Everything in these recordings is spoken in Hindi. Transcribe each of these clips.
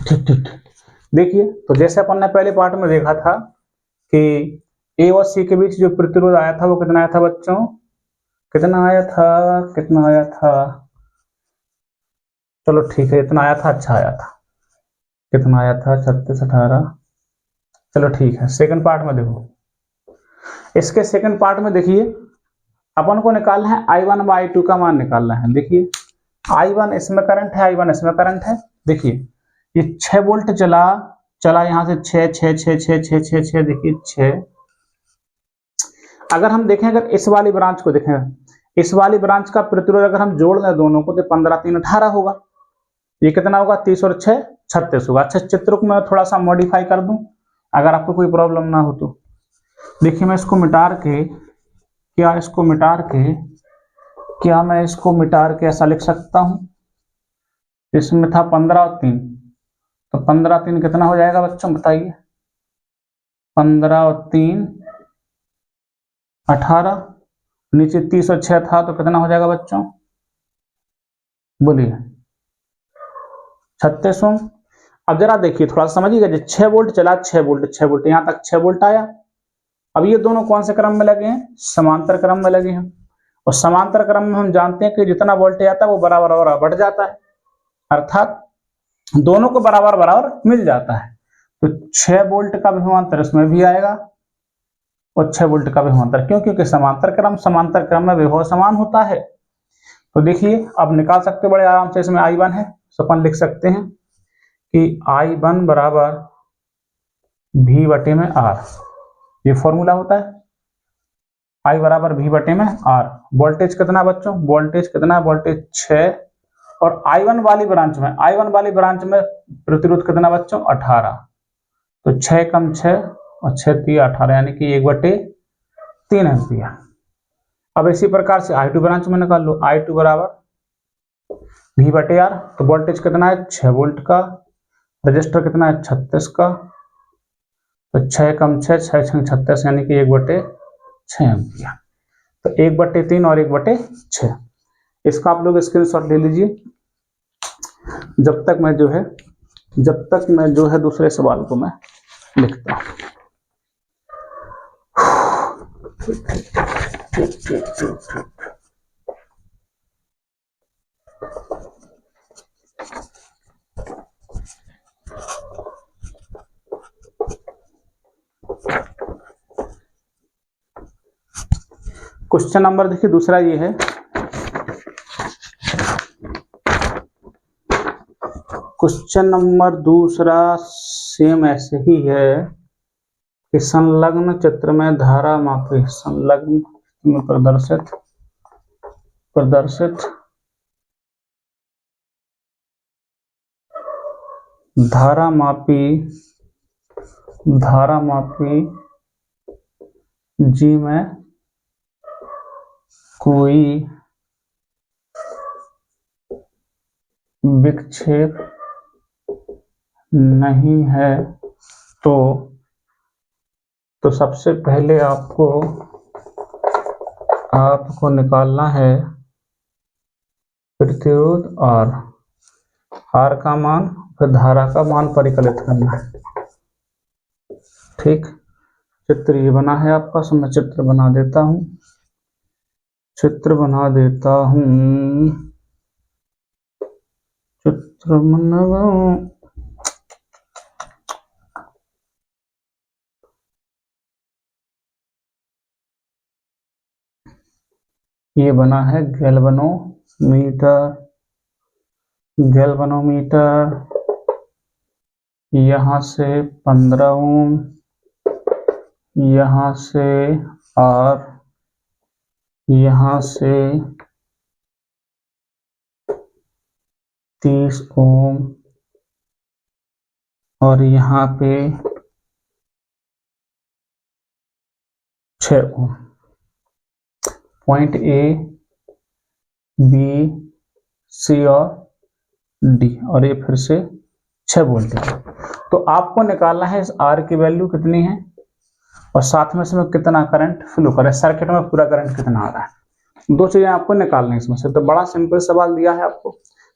ठीक ठीक। देखिए, तो जैसे अपन ने पहले पार्ट में देखा था कि ए और सी के बीच जो प्रतिरोध आया था वो कितना आया था बच्चों, कितना आया था, चलो ठीक है, इतना आया था, अच्छा आया था, कितना आया था 36 18, चलो ठीक है। सेकंड पार्ट में देखो, इसके सेकंड पार्ट में देखिए अपन को निकालना है I1 व I2 का मान निकालना है। देखिए I1 इसमें करंट है, I1 इसमें करंट है। देखिए ये 6 वोल्ट चला यहाँ से 6 6 6 6 6 6 6, देखिए 6। अगर हम देखें, अगर इस वाली ब्रांच को देखें, इस वाली ब्रांच का प्रतिरोध अगर हम जोड़ दें दोनों को तो 15 3 18 होगा। ये कितना होगा, 30 और 6 36 होगा। अच्छा, चित्र को मैं थोड़ा सा मॉडिफाई कर दूं अगर आपको कोई प्रॉब्लम ना हो तो। देखिए मैं इसको मिटा के, क्या मैं इसको मिटा के ऐसा लिख सकता हूं, इसमें था 15 और 3, तो 15 3 कितना हो जाएगा बच्चों बताइए, 15 और 3 18, नीचे 30 और 6 था तो कितना हो जाएगा बच्चों, बोलिए 36 ओम। अब जरा देखिए थोड़ा समझिएगा, जो 6 वोल्ट चला, 6 वोल्ट यहाँ तक 6 वोल्ट आया। अब ये दोनों कौन से क्रम में लगे हैं, समांतर क्रम में लगे हैं। और समांतर क्रम में हम जानते हैं कि जितना वोल्टेज आता है वो बराबर बराबर बढ़ जाता है, अर्थात दोनों को बराबर बराबर मिल जाता है। तो 6 वोल्ट का विभवांतर इसमें भी आएगा और 6 वोल्ट का विभवांतर, क्यों, क्योंकि समांतर क्रम में विभव समान होता है। तो देखिए अब निकाल सकते बड़े आराम से, इसमें I1 है तो अपन लिख सकते हैं कि I1 बराबर V बटे में R, ये फॉर्मूला होता है, I बराबर V बटे में R। वोल्टेज कितना बच्चों, वोल्टेज 6, और I1 वाली ब्रांच में प्रतिरोध कितना बच्चों 18, तो 6 कम 6 और 6 3 18, यानी कि 1/3 एम्पियर। अब इसी प्रकार से I2 ब्रांच में निकाल लो, I2 बराबर V बटे R, तो वोल्टेज कितना है 6 वोल्ट का, रजिस्टर कितना है 36 का, तो 6 कम 6 6 6 36, यानी कि 1/6 एम्पियर। तो 1/3 और 1/6, इसका आप लोग स्क्रीनशॉट ले लीजिए जब तक मैं जो है दूसरे सवाल को मैं लिखता हूं। क्वेश्चन नंबर देखिए दूसरा ये है, क्वेश्चन नंबर दूसरा सेम ऐसे ही है कि संलग्न चित्र में धारा मापी, संलग्न में प्रदर्शित धारा मापी जी में कोई विक्षेप नहीं है तो सबसे पहले आपको निकालना है प्रतिरोध और R का मान, फिर धारा का मान परिकलित करना है। ठीक, चित्र ये बना है आपका, सो मैं चित्र बना देता हूं, चित्र ये बना है गैल्वेनोमीटर, यहाँ से 15 ओम, यहाँ से और यहाँ से 30 ओम, और यहाँ पे 6 ohm. Point A, B, C और D, और ये फिर से 6 वोल्ट है। तो आपको निकालना है इस R की वैल्यू कितनी है और साथ में इसमें कितना करंट फ्लो कर रहा है, सर्किट में पूरा करंट कितना आ रहा है। दो चीजें आपको निकालनी है इसमें से। तो बड़ा सिंपल सवाल दिया है आपको,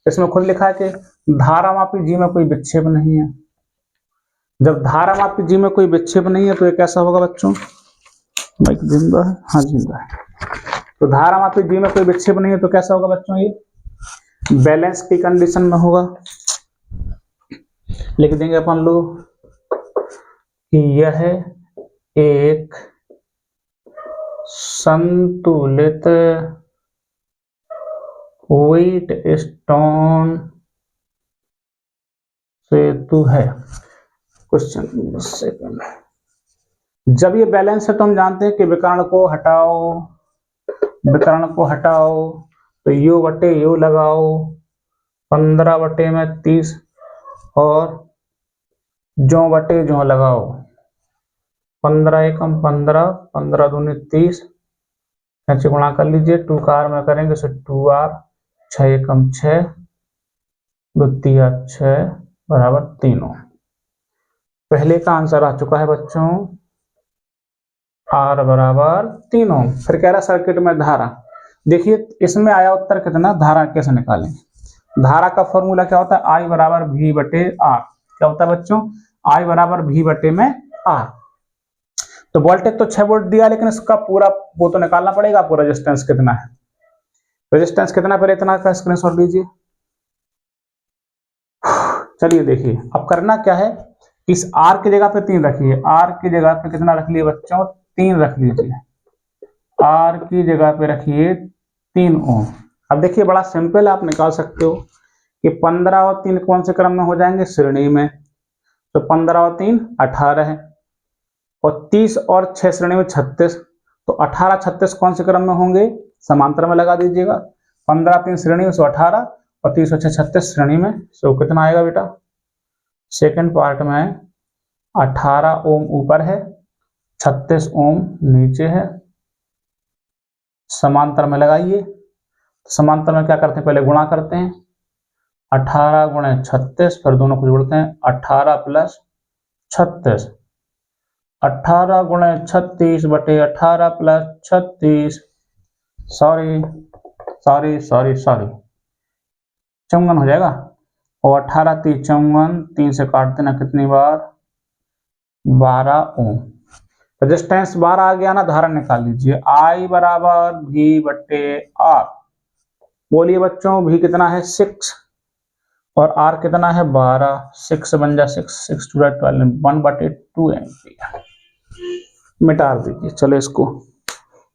इसमें खुद लिखा है कि धारामापी जी में कोई विक्षेप नहीं है। जब धारामापी जी में कोई विक्षेप नहीं है तो ये कैसा होगा बच्चों? माइक जिंदा है? हाँ जिंदा है। तो धारामापी जी में कोई विक्षेप नहीं है तो कैसा होगा बच्चों? ये बैलेंस की कंडीशन में होगा। लिख देंगे अपन लोग कि यह एक संतुलित व्हीट स्टोन सेतु है। क्वेश्चन सेकंड, जब ये बैलेंस है तो हम जानते हैं कि विकर्ण को हटाओ तो यो बटे यो लगाओ, 15/30 और जो बटे जो लगाओ, 15 एकम 15, 15 दूनी 30, ऐसे गुणा कर लीजिए। 2 का r में करेंगे तो 2r, 6 एकम 6, 2 तिया 6 बराबर 3 ओम। पहले का आंसर आ चुका है बच्चों, R बराबर 3 ओम। फिर कह रहा सर्किट में धारा, देखिए इसमें आया उत्तर कितना, धारा कैसे निकालें? धारा का फॉर्मूला क्या होता है? I बराबर V बटे R। क्या होता है बच्चों? I बराबर V बटे में R। तो वोल्टेज तो 6 वोल्ट दिया, लेकिन इसका पूरा वो तो निकालना पड़ेगा आपको, रेजिस्टेंस कितना है। रेजिस्टेंस कितना, पहले इतना का स्क्रीनशॉट लीजिए। चलिए देखिए अब करना क्या है, इस R की जगह पे 3 रखिए। R की जगह पे कितना रख लिए बच्चों? 3 रख लीजिए। R की जगह पे रखिए 3 ओम। अब देखिए बड़ा सिंपल है, आप निकाल सकते हो कि 15 और 3 कौन से क्रम में हो जाएंगे? श्रेणी में। तो 15 और 3 18 है, और 30 और 6 श्रेणी में 36, तो 18 36 कौन से क्रम में होंगे? समांतर में लगा दीजिएगा। 15 3 श्रेणी में 18 और 30 और 6 36 श्रेणी में। सो कितना आएगा बेटा? सेकंड पार्ट में 18 ओम ऊपर है, 36 ओम नीचे है, समांतर में लगाइए। समांतर में क्या करते हैं, पहले गुणा करते हैं। 18 गुणे 36, फिर दोनों को जोड़ते हैं, 18 प्लस 36, 18 गुणे 36 बटे 18 प्लस 36, सॉरी 54 हो जाएगा। और 18 3 54, 3 से काट देना, कितनी बार? 12 ओम। रेजिस्टेंस 12 आ गया ना, धारा निकाल लीजिए। I बराबर V बटे R। बोलिए बच्चों, V कितना है? 6 और R कितना है? 12। 6 बन जा 6, 6 2 12, 1/2 एम्पीयर। मिटा दीजिए। चलो इसको,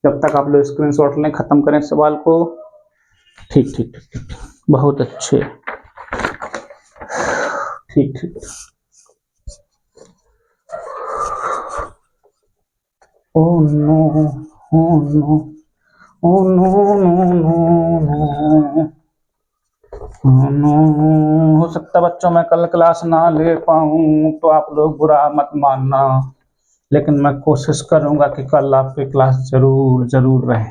जब तक आप लोग स्क्रीनशॉट लें, खत्म करें सवाल को। ठीक ठीक ठीक ठीक, बहुत अच्छे, ठीक ठीक। Oh no, oh no, oh no no no no no. हो सकता बच्चों मैं कल क्लास ना ले पाऊं, तो आप लोग बुरा मत मानना, लेकिन मैं कोशिश करूंगा कि कल आपकी क्लास जरूर जरूर रहे।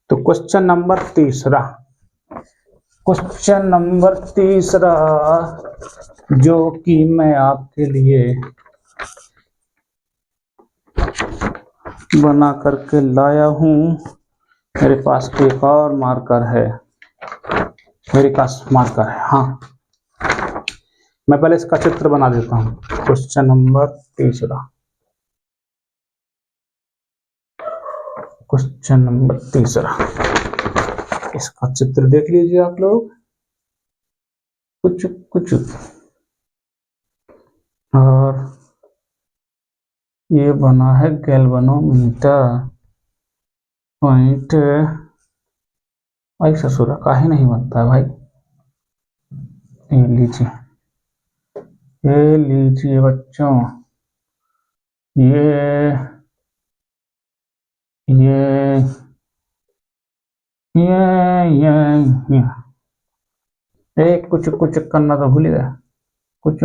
तो क्वेश्चन नंबर तीसरा, जो कि मैं आपके लिए बना करके लाया हूं। मेरे पास एक और मार्कर है, मेरे पास मार्कर है। हाँ, मैं पहले इसका चित्र बना देता हूं। क्वेश्चन नंबर तीसरा, इसका चित्र देख लीजिए आप लोग। कुछ और ये बना है गैल्वेनोमीटर। पॉइंट भाई ससुरा काहे नहीं बनता है भाई। ये लीजिए बच्चों, ये कुछ करना तो भूल गया। कुछ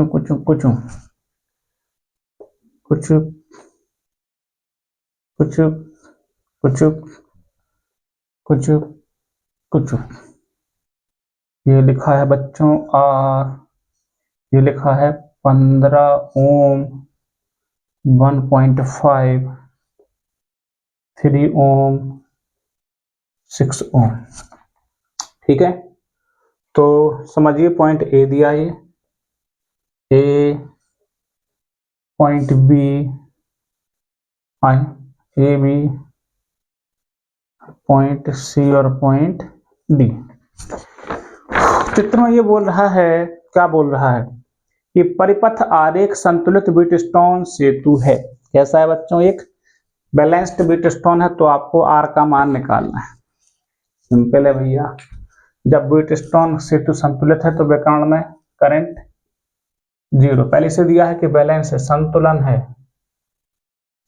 ये लिखा है बच्चों R, ये लिखा है 15 ओम, 1.5, 3 ओम, 6 ओम। ठीक है, तो समझिए पॉइंट ए दिया है, A point B A B point C और पॉइंट डी। चित्र में ये बोल रहा है, क्या बोल रहा है कि परिपथ आरेख संतुलित व्हीटस्टोन सेतु है। कैसा है बच्चों, एक बैलेंस्ड व्हीटस्टोन है, तो आपको आर का मान निकालना है। सिंपल है भैया, जब व्हीटस्टोन सेतु संतुलित है तो व्याकरण में करंट 0, पहले से दिया है कि बैलेंस है, संतुलन है,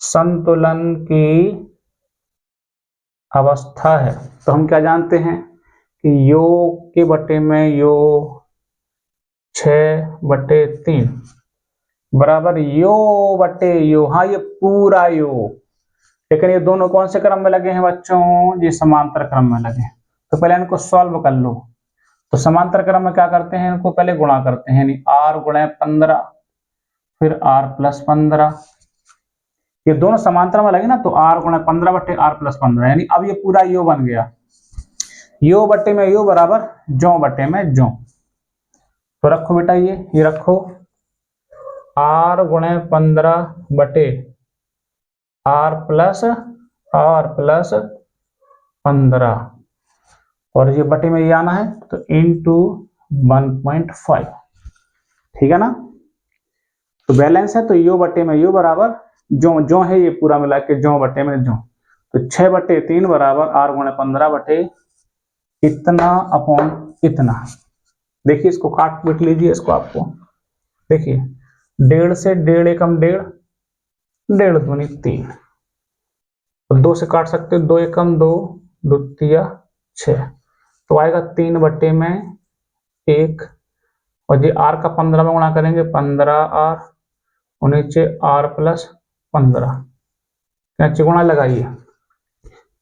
संतुलन की अवस्था है। तो हम क्या जानते हैं कि यो के बटे में यो 6/3 बराबर यो बटे यो, हाँ ये पूरा यो। लेकिन ये दोनों कौन से क्रम में लगे हैं बच्चों, ये समांतर क्रम में लगे हैं। तो पहले इनको सॉल्व कर लो। तो समांतर क्रम में क्या करते हैं, इनको पहले गुणा करते हैं, यानी r गुणे 15 फिर r प्लस 15। ये दोनों समांतर में लगे ना, तो r गुणे 15 बटे r प्लस 15, यानी अब ये पूरा यो बन गया। यो बटे में यो बराबर जो बटे में जो। तो रखो बेटा, ये रखो, r गुणे 15 बटे r प्लस 15, और ये बटे में ये आना है तो इंटू 1.5, ठीक है ना। तो बैलेंस है, तो यो बटे में यो बराबर जो है, ये पूरा मिला के जो बटे में जो। तो 6/3 बराबर r गुणे 15 बटे इतना अपॉन इतना। देखिए इसको काट पीट लीजिए इसको, आपको देखिए 1.5 से 1.5 एकम 1.5, 1.5 दूनी 3, तो 2 से काट सकते हो, 2 एकम 2, 2 तिया 6, तो आएगा 3/1, और ये r का 15 में गुणा करेंगे 15r, और नीचे r प्लस 15, क्या गुणा लगाइए,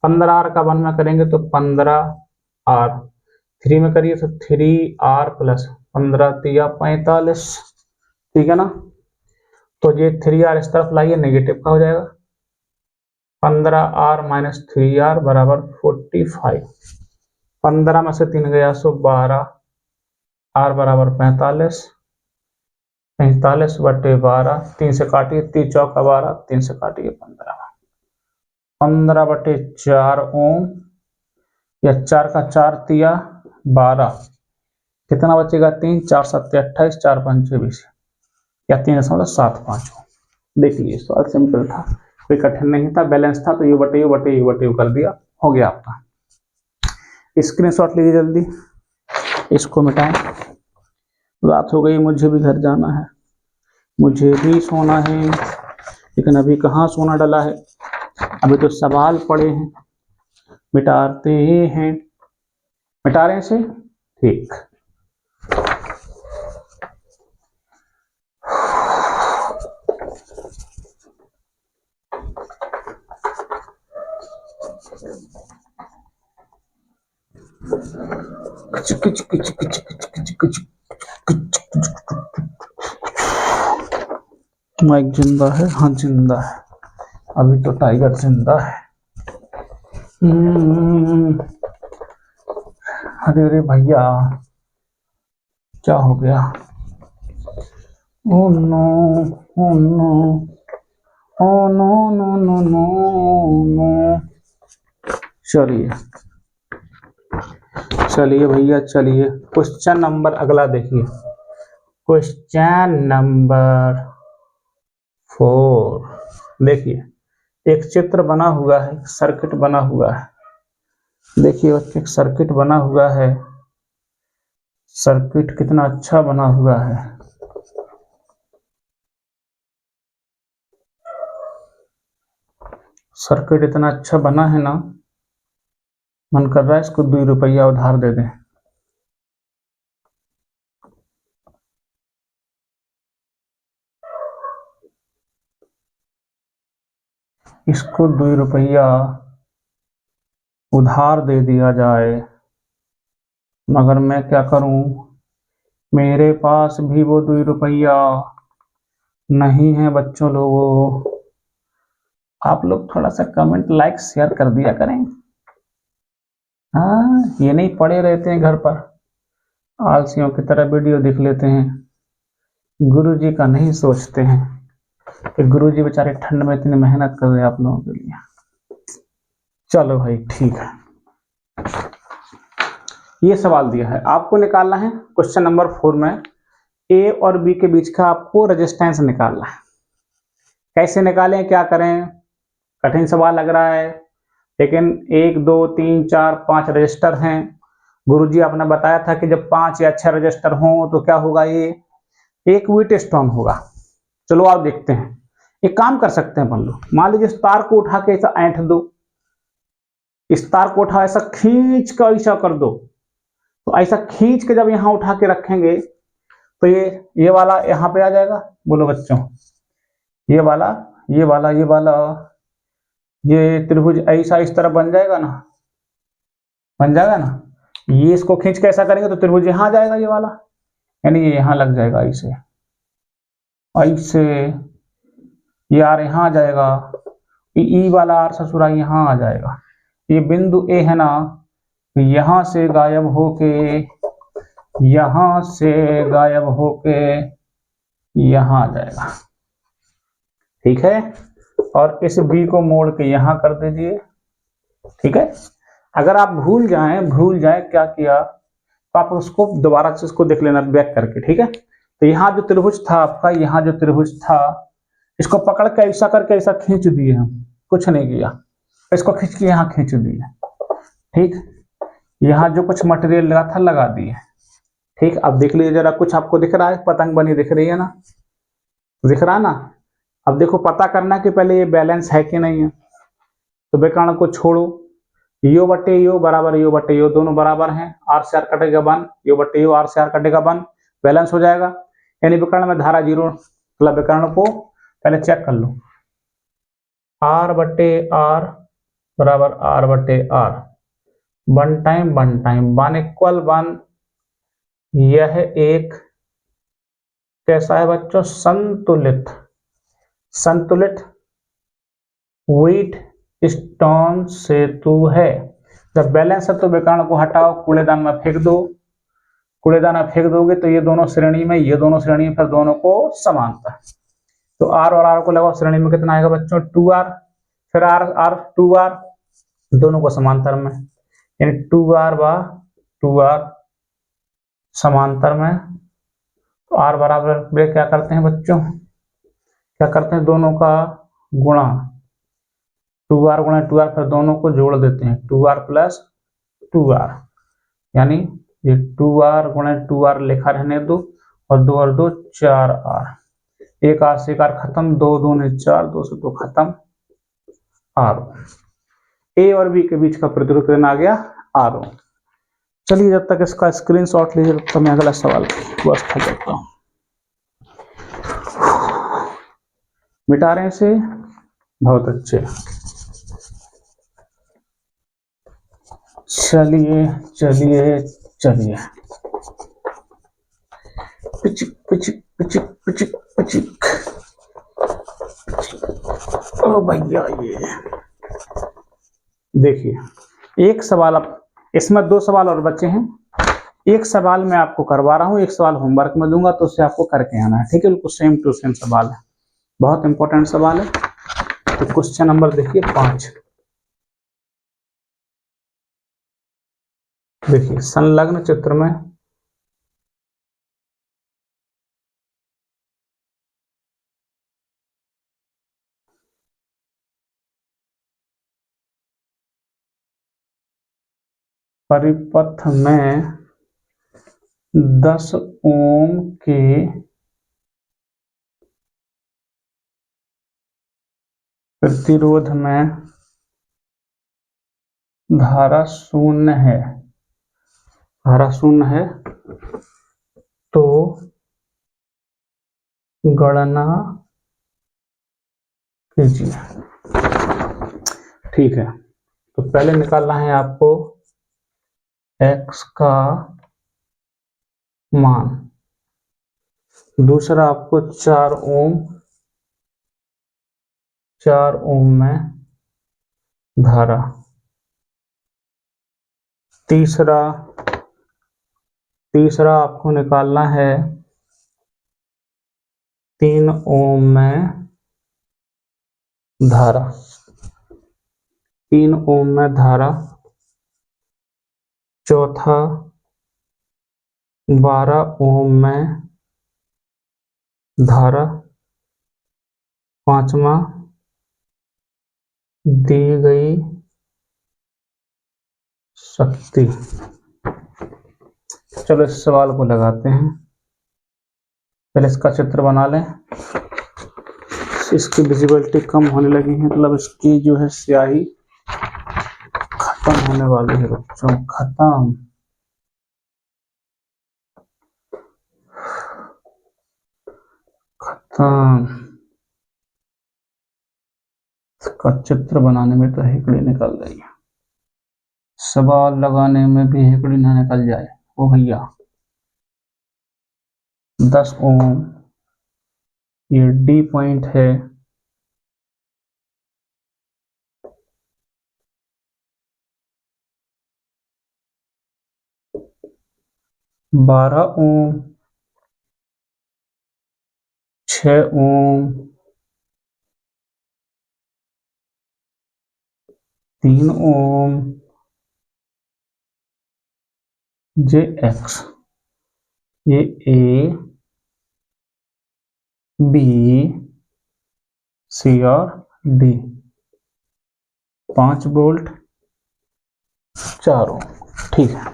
15r का 1 में करेंगे तो 15r, 3 में करिए तो 3r प्लस 15 तिया 45, ठीक है ना। तो ये 3r इस तरफ लाइए, नेगेटिव का हो जाएगा, 15r माइनस 3r बराबर 45, 15 में से 3 गया सो 12, r बराबर 45, 45/12, 3 से काटिए, 3 चौका 12, 3 से काटिए 15, 15/4 ओम, या 4 का 4 तिया 12, कितना बचेगा 3, 4 7 28, 4 5 20, या 3.75 ओम। देख लीजिए सवाल सिंपल था, कोई कठिन नहीं था, बैलेंस था, तो यू बटे यू बटे यू बटे यू कर दिया, हो गया आपका। स्क्रीनशॉट लीजिए जल्दी, इसको मिटाएं। रात हो गई, मुझे भी घर जाना है, मुझे भी सोना है, लेकिन अभी कहाँ सोना डला है, अभी तो सवाल पड़े हैं, मिटाते हैं, मिटा रहे हैं इसे, ठीक। माइक जिंदा है, हाँ जिंदा है, अभी तो टाइगर जिंदा है। अरे अरे भैया क्या हो गया, oh no, oh no, oh no no no no no. चलिए चलिए भैया चलिए, क्वेश्चन नंबर अगला देखिए, क्वेश्चन नंबर 4। देखिए एक चित्र बना हुआ है, सर्किट बना हुआ है, देखिए एक सर्किट बना हुआ है, सर्किट कितना अच्छा बना हुआ है, सर्किट इतना अच्छा बना है ना, मन कर रहा है इसको 2 रुपया उधार दे दें। इसको 2 रुपया उधार दे दिया जाए, मगर मैं क्या करूं, मेरे पास भी वो 2 रुपया नहीं है। बच्चों लोगों, आप लोग थोड़ा सा कमेंट लाइक शेयर कर दिया करें। हाँ, ये नहीं पड़े रहते हैं घर पर, आलसियों की तरह वीडियो देख लेते हैं, गुरुजी का नहीं सोचते हैं कि गुरुजी बेचारे ठंड में इतनी मेहनत कर रहे हैं आप लोगों के लिए। चलो भाई ठीक है, ये सवाल दिया है आपको निकालना है क्वेश्चन नंबर 4 में ए और बी के बीच का आपको रेजिस्टेंस निकालना है। कैसे निकालें, क्या करें, कठिन सवाल लग रहा है, लेकिन 1 2 3 4 5 रजिस्टर हैं। गुरुजी आपने बताया था कि जब 5 या 6 रजिस्टर हों तो क्या होगा, ये एक व्हीट स्टोन होगा। चलो आप देखते हैं, एक काम कर सकते हैं अपन लोग, मान लीजिए इस तार को उठा के ऐसा ऐंठ दो, इस तार को उठा ऐसा खींच कर ऐसा कर दो, तो ऐसा खींच के जब यहां उठा के रखेंगे तो ये वाला यहां पे आ जाएगा। बोलो बच्चों, ये वाला ये वाला ये वाला ये त्रिभुज ऐसा इस तरह बन जाएगा ना, बन जाएगा ना। ये इसको खींच के ऐसा करेंगे तो त्रिभुज यहां आ जाएगा ये वाला, यानी ये यहां लग जाएगा ऐसे ऐसे, ये आर यहां आ जाएगा, ई वाला आर ससुरा यहां आ जाएगा। ये बिंदु ए है ना, यहां से गायब होके यहां से गायब होके यहां आ जाएगा, ठीक है। और इस बी को मोड़ के यहां कर दीजिए, ठीक है। अगर आप भूल जाए क्या किया तो आप उसको दोबारा से उसको देख लेना बैक करके, ठीक है। तो यहाँ जो त्रिभुज था आपका, यहाँ जो त्रिभुज था, इसको पकड़ के ऐसा करके ऐसा खींच दिए हम, कुछ नहीं किया, इसको खींच के यहाँ खींच दिए, ठीक। यहाँ जो कुछ मटेरियल लगा था लगा दिए, ठीक। अब देख लीजिए जरा, कुछ आपको दिख रहा है, पतंग बनी दिख रही है ना, दिख रहा है ना। अब देखो पता करना कि पहले ये बैलेंस है कि नहीं है, तो विकर्ण को छोड़ो, यो बटे यो बराबर यो बटे यो, दोनों बराबर हैं, आर से आर कटेगा 1, यो बटे यो आर से आर कटेगा 1, बैलेंस हो जाएगा। यानी विकर्ण में धारा 0, मतलब विकर्ण को पहले चेक कर लो, आर बटे आर बराबर आर बटे आर, 1 टाइम 1 इक्वल 1। यह एक कैसा है बच्चों, संतुलित संतुलित व्हीट स्टोन सेतु है। जब बैलेंस है तो विकर्ण को हटाओ, कूड़ेदान में फेंक दो, कूड़ेदान में फेंक दोगे तो ये दोनों श्रेणी में, ये दोनों श्रेणी में, फिर दोनों को समानता। तो आर और आर को लगाओ, श्रेणी में कितना आएगा बच्चों, 2r, फिर आर आर 2r, दोनों को समांतर में, यानी 2r बा 2r समांतर में। तो आर बराबर वे क्या करते हैं बच्चों, क्या करते हैं, दोनों का गुणा, 2r गुणा 2r, फिर दोनों को जोड़ देते हैं, 2r प्लस 2r, यानी ये 2r गुणा 2r लिखा रहने दो, और 2 और 2 4r, एक आर से एक आर खत्म, 2 दूनी 4, 2 से 2 खत्म, आर ए और बी के बीच का प्रतिरोध कितना आ गया, आर। चलिए जब तक इसका स्क्रीनशॉट लीजिए तब तक मैं अगला सवाल व्यवस्था करता हूँ, मिटा रहे हैं इसे, बहुत अच्छे। चलिए चलिए चलिए, पिचिक पिचिक पिचिक पिचिक पिचिक, ओ भैया ये देखिए, एक सवाल, अब इसमें 2 सवाल और बचे हैं, एक सवाल मैं आपको करवा रहा हूँ, एक सवाल होमवर्क में दूंगा, तो उससे आपको करके आना है, ठीक है। बिल्कुल सेम टू सेम सवाल है, बहुत इंपॉर्टेंट सवाल है। तो क्वेश्चन नंबर देखिए 5, देखिए संलग्न चित्र में परिपथ में 10 ओम के प्रतिरोध में धारा शून्य है, धारा शून्य है, तो गणना कीजिए, ठीक है। तो पहले निकालना है आपको x का मान, दूसरा आपको 4 ओम में धारा, तीसरा आपको निकालना है 3 ओम में धारा, 3 ओम में धारा। चौथा 12 ओम में धारा। पांचवा दी गई शक्ति। चलो इस सवाल को लगाते हैं। पहले इसका चित्र बना लें। इसकी विजिबिलिटी कम होने लगी है, मतलब इसकी जो है स्याही खत्म होने वाली है बच्चों, खत्म। इसका चित्र बनाने में तो हेकड़ी निकल गई, सवाल लगाने में भी हेकड़ी ना निकल जाए। ओ भैया 10 ओम, ये डी पॉइंट है। बारह ओम, 6 ओम, 3 ओम, जे एक्स, ये ए बी सी और डी। 5 वोल्ट 4 ओम। ठीक है,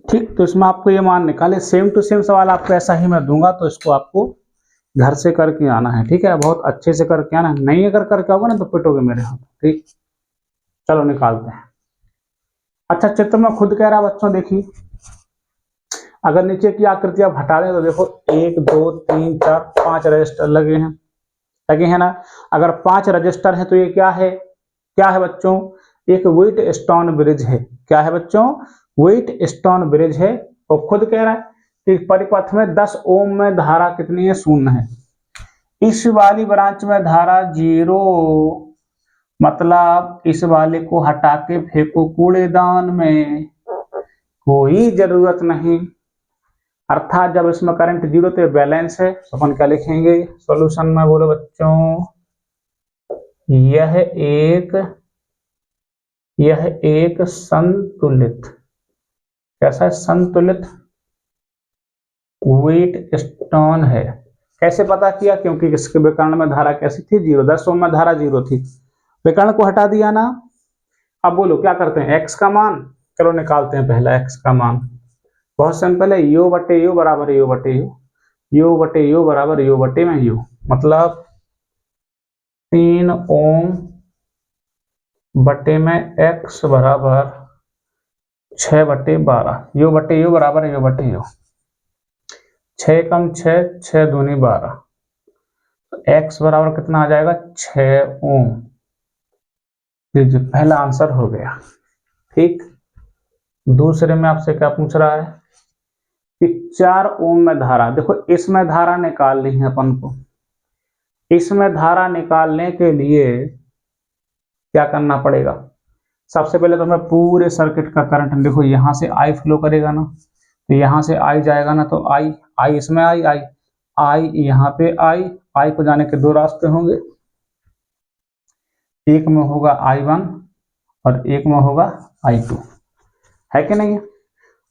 ठीक। तो इसमें आपको ये मान निकाले, सेम टू सेम सवाल आपको ऐसा ही मैं दूंगा, तो इसको आपको घर से करके आना है। ठीक है, बहुत अच्छे से करके आना है, नहीं अगर करके आओगे ना तो पिटोगे मेरे हाथ। ठीक, चलो निकालते हैं। अच्छा, चित्र में खुद कह रहा बच्चों, देखिए अगर नीचे की आकृति आप हटा दें तो देखो 1 2 3 4 5 रजिस्टर लगे हैं ना। अगर 5 रजिस्टर है तो ये क्या है बच्चों, एक व्हीट स्टोन ब्रिज है। क्या है बच्चों, व्हीट स्टोन ब्रिज है। और खुद कह रहा है कि परिपथ में 10 ओम में धारा कितनी है, 0 है। इस वाली ब्रांच में धारा 0, मतलब इस वाले को हटा के फेंको कूड़ेदान में, कोई जरूरत नहीं। अर्थात जब इसमें करंट 0 तो बैलेंस है, तो अपन क्या लिखेंगे सॉल्यूशन में, बोलो बच्चों, यह एक संतुलित, कैसा है, संतुलित व्हीट स्टोन है। कैसे पता किया, क्योंकि इसके विकर्ण में धारा कैसी थी, 0। 10 ओम में धारा 0 थी, विकर्ण को हटा दिया ना। अब बोलो क्या करते हैं, x का मान चलो निकालते हैं। पहला x का मान बहुत सिंपल है, u बटे u बराबर u बटे u, u बटे u बराबर u बटे में u, मतलब 3 ओम बटे में x बराबर 6 बटे 12, u बटे u बराबर u बटे u। 6 कम 6, 6 दूनी 12, तो x बराबर कितना आ जाएगा, 6 ओम। लीजिए पहला आंसर हो गया। ठीक, दूसरे में आपसे क्या पूछ रहा है कि 4 ओम में धारा, देखो इसमें धारा निकालनी है अपन को। इसमें धारा निकालने के लिए क्या करना पड़ेगा, सबसे पहले तो हमें पूरे सर्किट का करंट, देखो यहां से I फ्लो करेगा ना, तो यहां से I जाएगा ना, तो I इसमें I यहाँ पे I को जाने के 2 रास्ते होंगे, एक में होगा I1 और एक में होगा I2, है कि नहीं।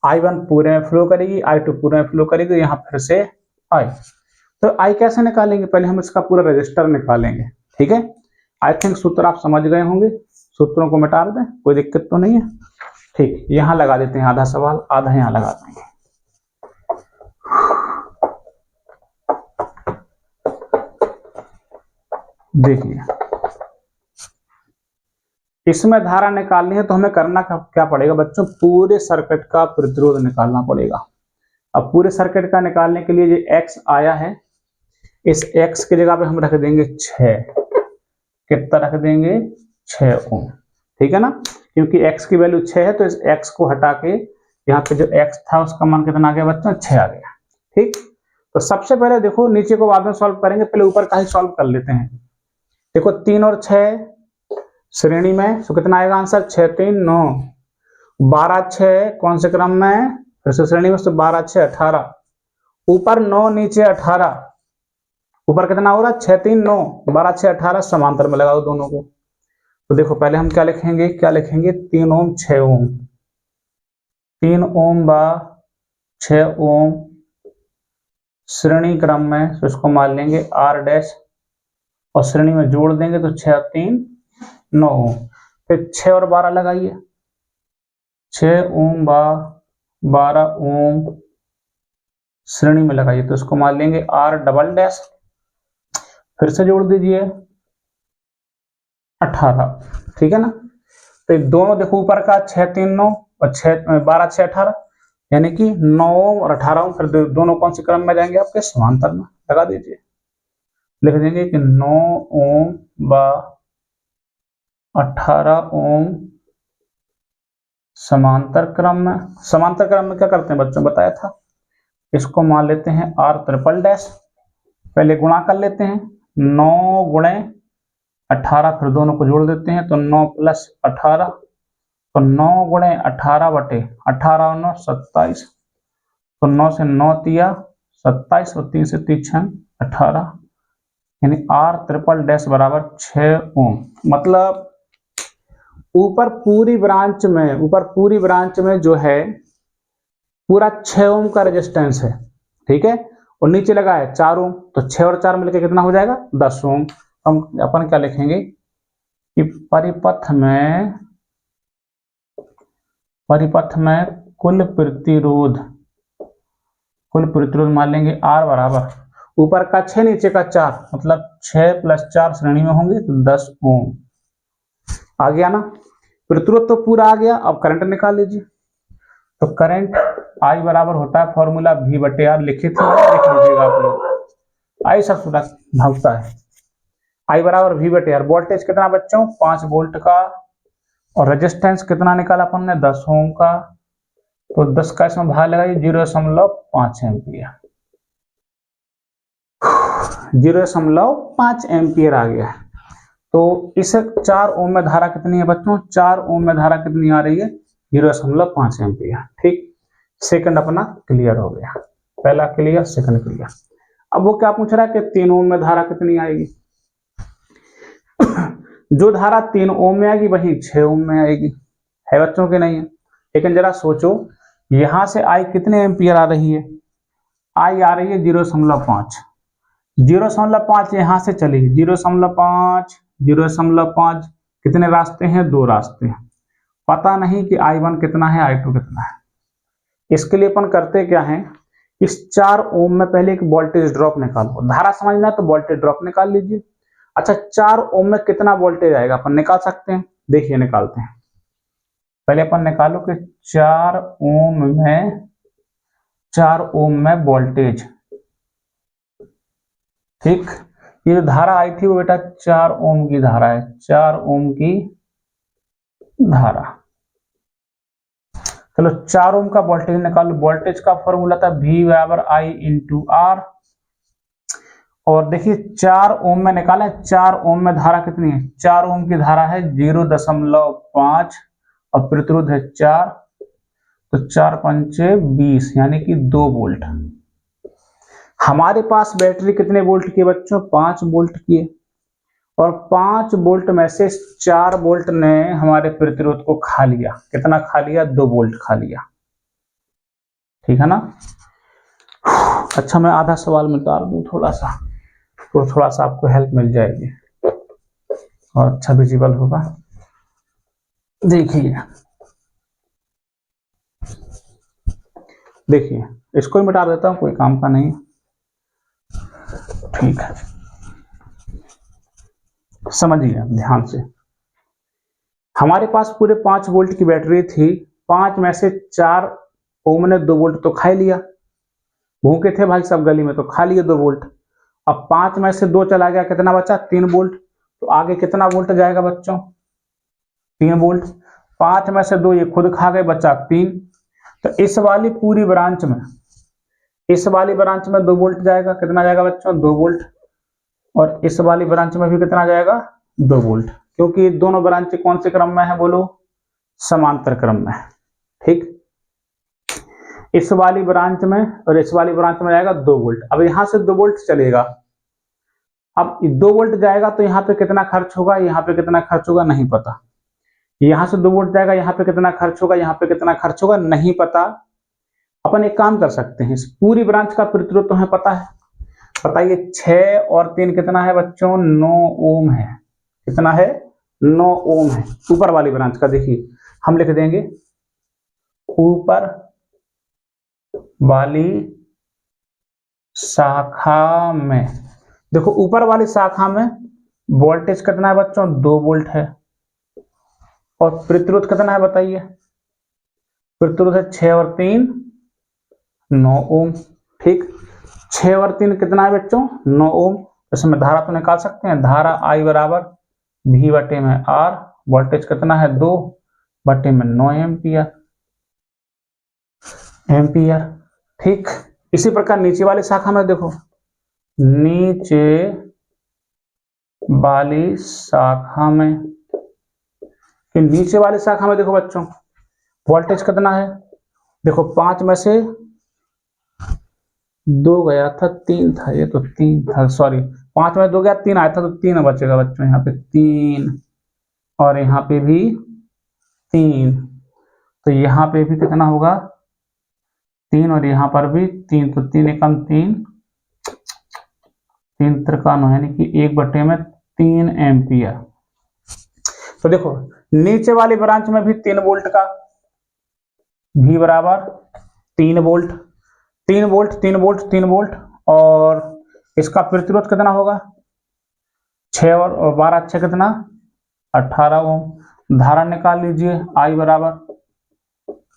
I1 पूरे में फ्लो करेगी, I2 पूरे में फ्लो करेगी, यहाँ फिर से I। तो I कैसे निकालेंगे, पहले हम इसका पूरा रजिस्टर निकालेंगे। ठीक है, आई थिंक सूत्र आप समझ गए होंगे, सूत्रों को मिटा दें, कोई दिक्कत तो नहीं है। ठीक, यहाँ लगा देते हैं आधा सवाल, आधा यहाँ लगा देंगे। देखिए इसमें धारा निकालनी है तो हमें करना क्या पड़ेगा बच्चों, पूरे सर्किट का प्रतिरोध निकालना पड़ेगा। अब पूरे सर्किट का निकालने के लिए जो x आया है, इस x की जगह पे हम रख देंगे 6। कितना रख देंगे, 6 ओम। ठीक है ना, क्योंकि x की वैल्यू 6 है, तो इस x को हटा के यहाँ पे जो x था उसका मान कितना आ गया बच्चों, 6 आ गया। ठीक, तो सबसे पहले देखो नीचे को बाद में सॉल्व करेंगे, पहले ऊपर का ही सॉल्व कर लेते हैं। देखो 3 और 6 श्रेणी में, तो कितना आएगा आंसर 6 3 9, 12 6 कौन से क्रम में, फिर से श्रेणी में, तो 12 6 18, ऊपर 9 नीचे 18, ऊपर कितना हो रहा है 6 3 9, 12 6 18, समांतर में लगाओ दोनों को। तो देखो पहले हम क्या लिखेंगे, 3 ओम 6 ओम, 3 ओम व 6 ओम श्रेणी क्रम में, तो इसको मान लेंगे आर डैश और श्रेणी में जोड़ देंगे तो 6 3 9 ओम। फिर 6 और 12 लगाइए, 6 ओम व 12 ओम श्रेणी में लगाइए, तो इसको मान लेंगे आर डबल डैश, फिर से जोड़ दीजिए 18, ठीक है ना। तो ये दोनों देखो ऊपर का 6 3 9 और 12 6 18, यानी कि 9 और 18, फिर दोनों कौन से क्रम में जाएंगे आपके, समांतर में। लगा दीजिए, लिख देंगे कि 9 ओम व 18 ओम समांतर क्रम में। समांतर क्रम में क्या करते हैं बच्चों, बताया था, इसको मान लेते हैं आर ट्रिपल डैश, पहले गुणा कर लेते हैं, 9 गुणे 18, फिर दोनों को जोड़ देते हैं तो 9 प्लस 18, तो 9 गुणे 18 बटे 18 और 9 27, तो 9 से 9 तिया 27 और 3 से 3 6 18, यानी आर ट्रिपल डैश बराबर 6 ओम। मतलब ऊपर पूरी ब्रांच में जो है पूरा 6 ओम का रेजिस्टेंस है, ठीक है, और नीचे लगा है 4 ओम, तो 6 और 4 मिलकर कितना हो जाएगा 10 ओम। हम अपन क्या लिखेंगे कि परिपथ में कुल प्रतिरोध मान लेंगे आर बराबर ऊपर का 6 नीचे का 4, मतलब 6 + 4 श्रेणी में होंगे तो 10 ओम। आ गया ना, प्रतिरोध तो पूरा आ गया। अब करंट निकाल लीजिए, तो करंट आई बराबर होता है फॉर्मूला V/R, लिखित लिख लीजिएगा आप लोग, आई सब सुना भागता है, आई बराबर V/R। वोल्टेज कितना बच्चों 5 वोल्ट का, और रेजिस्टेंस कितना निकाला अपन ने 10 ओम का, तो 10 का इसमें भाग लगाइए 0.5 एम्पियर, 0.5 एम्पियर आ गया। तो इस 4 ओम में धारा कितनी है बच्चों, 4 ओम में धारा कितनी आ रही है 0.5 एम्पियर। ठीक, सेकंड अपना क्लियर हो गया, पहला क्लियर सेकंड क्लियर। अब वो क्या पूछ रहा है कि 3 ओम में धारा कितनी आएगी। जो धारा 3 ओम में आएगी वही 6 ओम में आएगी, है बच्चों के नहीं है। लेकिन जरा सोचो, यहां से आई कितने एम्पियर आ रही है, आई आ रही है 0.5, 0.5 यहां से चली 0.5 कितने रास्ते हैं, 2 रास्ते हैं। पता नहीं कि I1 कितना है I2 कितना है। इसके लिए अपन करते क्या है, इस 4 ओम में पहले एक वोल्टेज ड्रॉप निकालो, धारा समझना है तो वोल्टेज ड्रॉप निकाल लीजिए। अच्छा 4 ओम में कितना वोल्टेज आएगा अपन निकाल सकते हैं, देखिए निकालते हैं। पहले अपन निकालो कि 4 ओम में वोल्टेज, ठीक, ये जो धारा आई थी वो बेटा 4 ओम की धारा है, 4 ओम की धारा। चलो 4 ओम का वोल्टेज निकालो, वोल्टेज का फॉर्मूला था V/I/R, और देखिए 4 ओम में निकाला, 4 ओम में धारा कितनी है, 4 ओम की धारा है 0.5 और प्रतिरोध है 4, तो 4 पंचे 20 यानी कि 2 वोल्ट। हमारे पास बैटरी कितने वोल्ट की है बच्चों, 5 वोल्ट की है, और 5 वोल्ट में से 4 वोल्ट ने हमारे प्रतिरोध को खा लिया। कितना खा लिया, 2 वोल्ट खा लिया, ठीक है ना। अच्छा मैं आधा सवाल मिटा दूं थोड़ा सा, तो थोड़ा सा आपको हेल्प मिल जाएगी और अच्छा विजिबल होगा। देखिए इसको ही मिटा देता हूं, कोई काम का नहीं, ठीक है, समझिए ध्यान से। हमारे पास पूरे 5 वोल्ट की बैटरी थी, 5 में से 4 ओम ने 2 वोल्ट तो खा लिया, भूखे थे भाई सब गली में तो खा लिए 2 वोल्ट। अब 5 में से 2 चला गया, कितना बचा 3 वोल्ट, तो आगे कितना वोल्ट जाएगा बच्चों 3 वोल्ट। 5 में से 2 ये खुद खा गए, बचा 3, तो इस वाली पूरी ब्रांच में 2 वोल्ट जाएगा, कितना जाएगा बच्चों 2 वोल्ट, और इस वाली ब्रांच में भी कितना जाएगा 2 वोल्ट। क्योंकि दोनों ब्रांच कौन से क्रम में है बोलो, समांतर क्रम में है। ठीक, इस वाली ब्रांच में और इस वाली ब्रांच में जाएगा 2 वोल्ट। अब यहां से 2 वोल्ट चलेगा, अब 2 वोल्ट जाएगा तो यहाँ पे कितना खर्च होगा, यहाँ पे कितना खर्च होगा नहीं पता। यहां से 2 वोल्ट जाएगा, यहाँ पे कितना खर्च होगा, यहाँ पे कितना खर्च होगा नहीं पता। अपन एक काम कर सकते हैं, इस पूरी ब्रांच का प्रतिरोध तो हमें पता है, बताइए 6 और 3 कितना है बच्चों, 9 ओम है। कितना है, 9 ओम है। ऊपर वाली ब्रांच का देखिए हम लिख देंगे, ऊपर वाली शाखा में, देखो ऊपर वाली शाखा में वोल्टेज कितना है बच्चों, 2 वोल्ट है। और प्रतिरोध कितना है बताइए, प्रतिरोध है 6 और 3 9 ओम। ठीक, 6 और 3 कितना है बच्चों, 9 ओम। इसमें धारा तो निकाल सकते हैं, धारा I बराबर V बटे में R, वोल्टेज कितना है 2 बटे में 9 एम्पियर। ठीक, इसी प्रकार नीचे वाली शाखा में देखो, नीचे वाली शाखा में, कि नीचे वाली शाखा में देखो बच्चों वोल्टेज कितना है, देखो 5 में से 2 गया था, 3 था, ये तो 3 था, सॉरी 5 में 2 गया, 3 आया था तो 3 बचेगा बच्चों, यहाँ पे 3 और यहाँ पे भी 3, तो यहाँ पे भी कितना होगा 3 और यहाँ पर भी 3, तो 3 एकम 3, 3 त्रिकान यानी कि 1 बटे में 3 एम्पियर। तो देखो नीचे वाली ब्रांच में भी 3 वोल्ट का, V बराबर 3 वोल्ट, 3 वोल्ट 3 वोल्ट 3 वोल्ट, और इसका प्रतिरोध कितना होगा 6 और 12 6 कितना 18 ओम। धारा निकाल लीजिए, I बराबर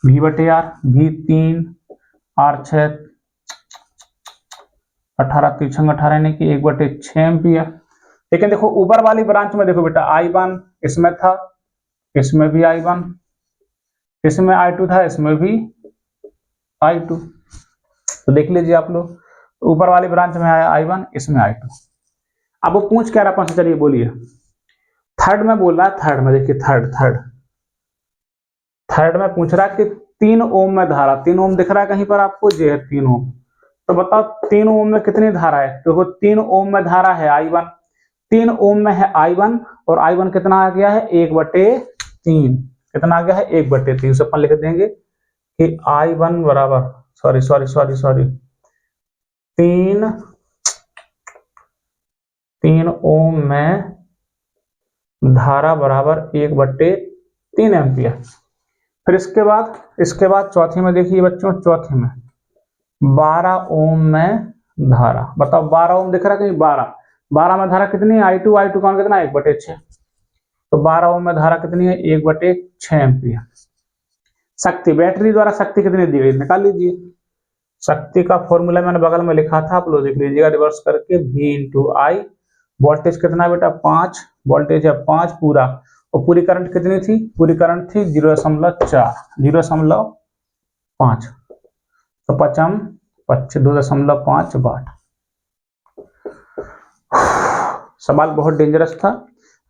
V बटे R, V 3 R 6 18 3 18 यानी कि 1 बटे 6 एम्पियर। लेकिन देखो ऊपर वाली ब्रांच में देखो बेटा I1 इसमें था, इसमें भी I1, इसमें I2 था, इसमें भी I2, तो देख लीजिए आप लोग, ऊपर वाली ब्रांच में आया I1, इसमें I2। अब वो पूछ क्या रहा कौन सा, चलिए बोलिए, थर्ड में बोल रहा है, थर्ड में देखिए, थर्ड में पूछ रहा है कि 3 ओम में धारा, 3 ओम दिख रहा है कहीं पर आपको, ये है 3 ओम, तो बताओ 3 ओम में कितनी धारा है, तो वो 3 ओम में धारा है I1, 3 ओम में है I1, और I1 कितना आ गया है 1/3, कितना आ गया है 1/3, से अपन लिख देंगे कि I1 बराबर, सॉरी 3 ओम में धारा बराबर 1/3 एम्पियर। फिर इसके बाद चौथी में देखिए बच्चों, चौथी में 12 ओम में धारा, बताओ 12 ओम दिख रहा है कहीं, 12 में धारा कितनी है, I2 कौन कितना 1/6, तो 12 ओम में धारा कितनी है 1/6 एम्पियर। शक्ति, बैटरी द्वारा शक्ति कितनी दी गई निकाल लीजिए, शक्ति का फॉर्मूला मैंने बगल में लिखा था, आप लोग देख लीजिएगा रिवर्स करके, V इंटू I, वोल्टेज कितना बेटा 5, वोल्टेज है 5 पूरा, और पूरी करंट कितनी थी, पूरी करंट थी 0.5, तो 2.5 वाट। सवाल बहुत डेंजरस था,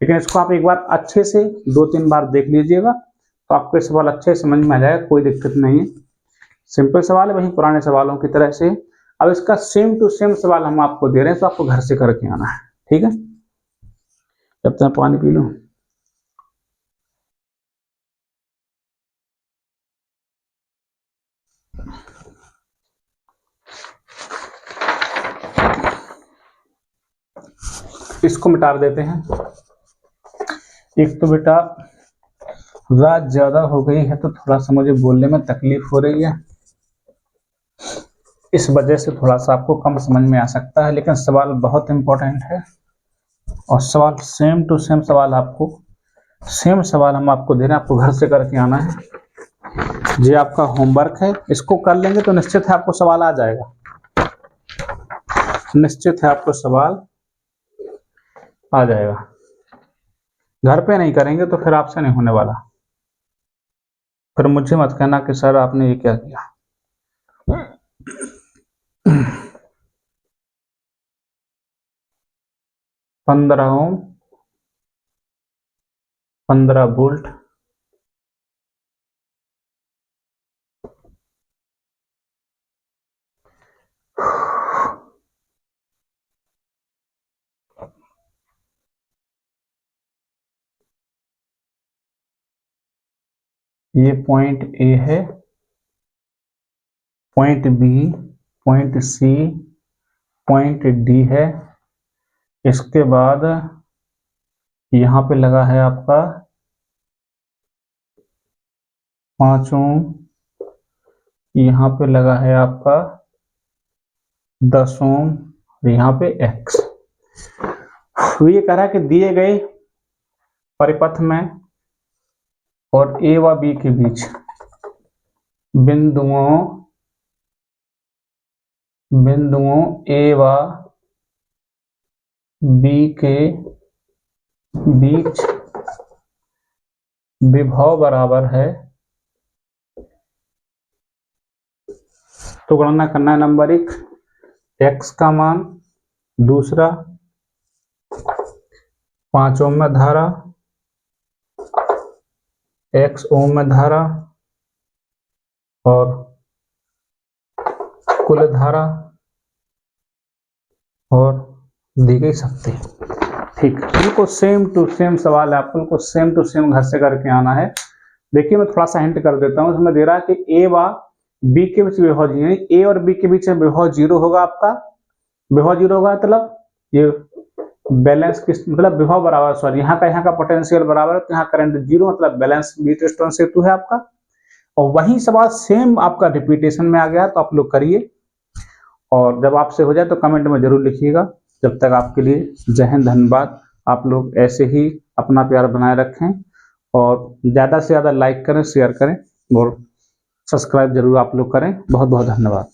लेकिन इसको आप एक बार अच्छे से 2-3 बार देख लीजिएगा तो आपको सवाल अच्छे से समझ में आ जाएगा, कोई दिक्कत नहीं है, सिंपल सवाल है, वही पुराने सवालों की तरह से। अब इसका सेम टू सेम सवाल हम आपको दे रहे हैं, तो आपको घर से करके आना है, ठीक है। जब तक पानी पी लूं, इसको मिटा देते हैं। एक तो बेटा रात ज्यादा हो गई है, तो थोड़ा सा मुझे बोलने में तकलीफ हो रही है, इस वजह से थोड़ा सा आपको कम समझ में आ सकता है, लेकिन सवाल बहुत इंपॉर्टेंट है, और सवाल सेम टू सेम सवाल हम आपको दे रहे हैं, आपको घर से करके आना है। ये आपका होमवर्क है, इसको कर लेंगे तो निश्चित है आपको सवाल आ जाएगा, निश्चित है आपको सवाल आ जाएगा। घर पे नहीं करेंगे तो फिर आपसे नहीं होने वाला, फिर मुझे मत कहना कि सर आपने ये क्या किया। पंद्रह ओम 15 वोल्ट। ये पॉइंट ए है, point B, point C, point D है। इसके बाद यहाँ पे लगा है आपका 5 ओम, यहाँ पे लगा है आपका 10 ओम, यहाँ पे एक्स। ये कह रहा है कि दिए गए परिपथ में और ए व बी के बीच बिंदुओं ए व बी के बीच विभव बराबर है। तो गणना करना है नंबर 1 एक्स का मान, दूसरा 5 ओम में धारा, एक्स ओम में धारा और कुल धारा और दी गई शक्ति। ठीक, बिल्कुल सेम टू सेम सवाल है, आपको सेम टू सेम घर से करके आना है। देखिए मैं थोड़ा सा हिंट कर देता हूँ, इसमें दे रहा है कि ए व बी के बीच विभव जीरो, ए और बी के बीच विभव जीरो होगा। आपका विभव जीरो होगा मतलब ये बैलेंस किस मतलब विभव बराबर, सॉरी यहाँ का पोटेंशियल बराबर है, तो यहाँ करंट जीरो मतलब बैलेंस व्हीटस्टोन सेतु है आपका। और वही सवाल सेम आपका रिपीटेशन में आ गया, तो आप लोग करिए और जब आपसे हो जाए तो कमेंट में जरूर लिखिएगा। जब तक आपके लिए जय हिंद, धन्यवाद। आप लोग ऐसे ही अपना प्यार बनाए रखें और ज़्यादा से ज़्यादा लाइक करें, शेयर करें और सब्सक्राइब जरूर आप लोग करें। बहुत बहुत धन्यवाद।